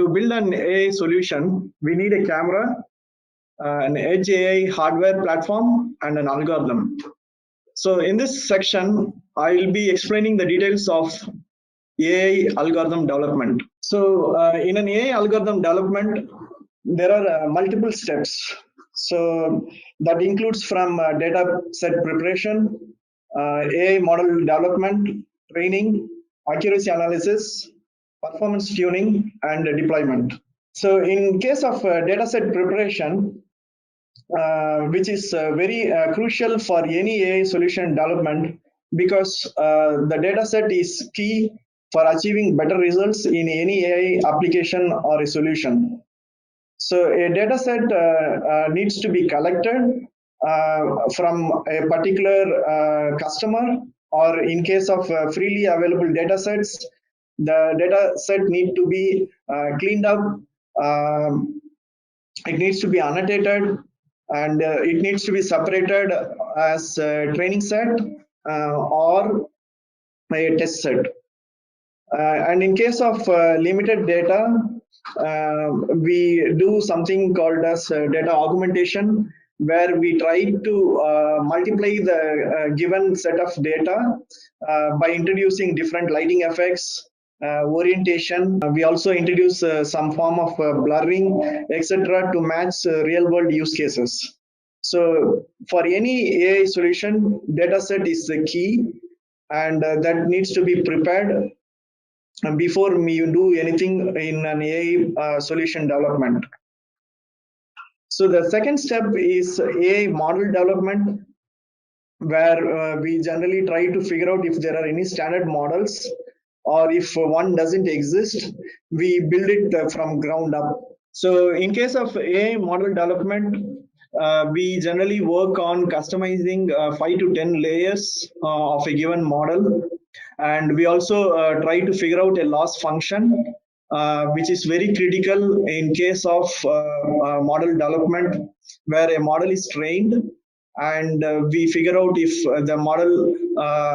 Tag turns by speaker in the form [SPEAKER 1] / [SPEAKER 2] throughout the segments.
[SPEAKER 1] To build an AI solution, we need a camera, an EdgeAI hardware platform, and an algorithm. So in this section, I will be explaining the details of AI algorithm development. So in an AI algorithm development, there are multiple steps. So that includes from data set preparation, AI model development, training, accuracy analysis, performance tuning, and deployment. So in case of dataset preparation, which is very crucial for any AI solution development, because the dataset is key for achieving better results in any AI application or a solution. So a dataset needs to be collected from a particular customer, or in case of freely available datasets, the dataset need to be cleaned up. It needs to be annotated, and it needs to be separated as a training set or a test set. And in case of limited data, we do something called as data augmentation, where we try to multiply the given set of data by introducing different lighting effects, orientation. We also introduce some form of blurring, etc., to match real world use cases. So for any AI solution, dataset is the key, and that needs to be prepared before you do anything in an AI solution development. So the second step is AI model development, where we generally try to figure out if there are any standard models, or if one doesn't exist, we build it from ground up. So in case of AI model development, we generally work on customizing 5 to 10 layers of a given model, and we also try to figure out a loss function, which is very critical in case of model development, where a model is trained, and we figure out if the model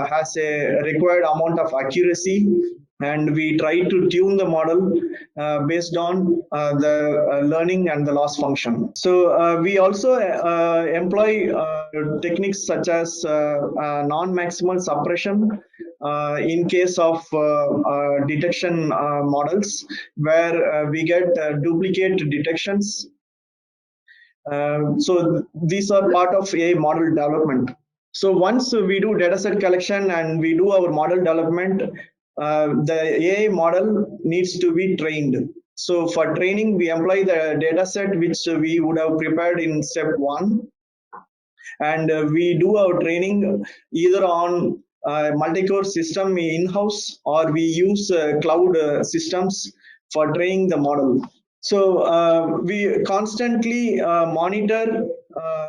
[SPEAKER 1] has a required amount of accuracy, and we try to tune the model based on the learning and the loss function. So we also employ techniques such as non-maximal suppression in case of detection models, where we get duplicate detections. So these are part of AI model development. So once we do dataset collection and we do our model development, the AI model needs to be trained. So for training, we employ the dataset which we would have prepared in step 1, and we do our training either on multi-core system in-house, or we use cloud systems for training the model. So we constantly monitor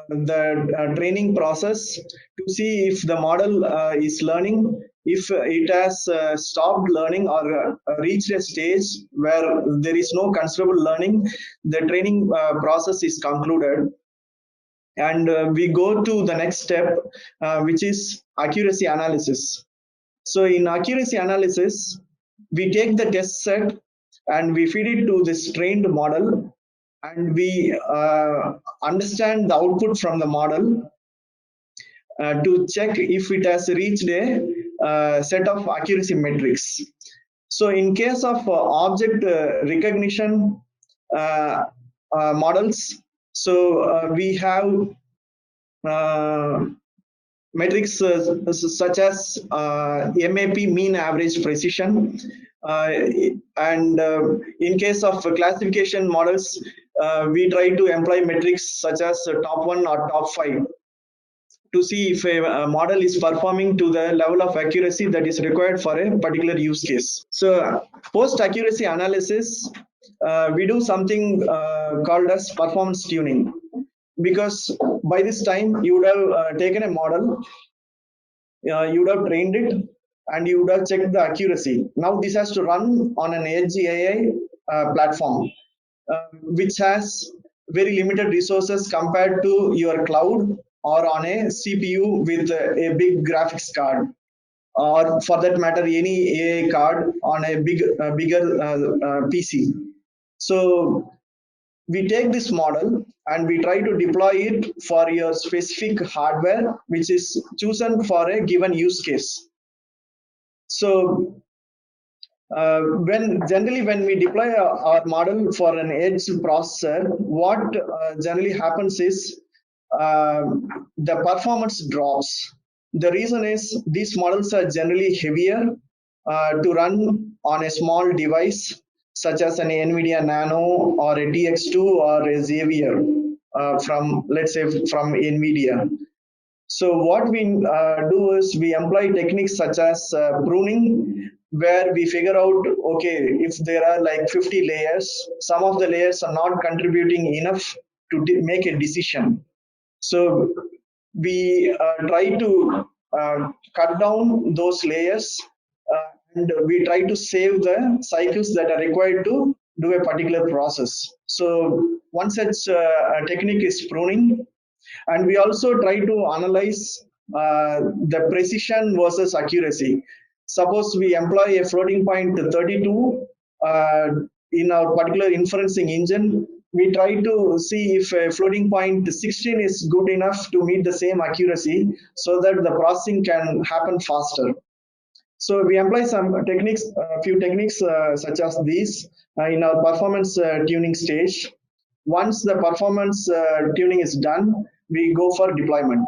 [SPEAKER 1] the training process to see if the model is learning. If it has stopped learning or reached a stage where there is no considerable learning, the training process is concluded. And we go to the next step, which is accuracy analysis. So in accuracy analysis, we take the test set and we feed it to this trained model, and we understand the output from the model to check if it has reached a set of accuracy metrics. So in case of object recognition models, so we have metrics such as MAP, mean average precision, and in case of classification models, we try to employ metrics such as top 1 or top 5 to see if a model is performing to the level of accuracy that is required for a particular use case. So post accuracy analysis, we do something called as performance tuning, because by this time you would have taken a model, you would have trained it, and you would have checked the accuracy. Now this has to run on an EdgeAI platform, which has very limited resources compared to your cloud, or on a CPU with a big graphics card, or for that matter any AI card on a bigger PC. So we take this model and we try to deploy it for your specific hardware, which is chosen for a given use case. So when we deploy our model for an edge processor, what generally happens is uh, the performance drops. The reason is these models are generally heavier to run on a small device such as an NVIDIA Nano or a TX2 or a Xavier from, let's say, from NVIDIA. So what we do is we employ techniques such as pruning, where we figure out, okay, if there are like 50 layers, some of the layers are not contributing enough to make a decision. So we try to cut down those layers, and we try to save the cycles that are required to do a particular process. So one such technique is pruning, and we also try to analyze the precision versus accuracy. Suppose we employ a floating point 32 uh, in our particular inferencing engine, we try to see if a floating point 16 is good enough to meet the same accuracy so that the processing can happen faster. So we employ some techniques, a few techniques such as these in our performance tuning stage. Once the performance tuning is done, we go for deployment.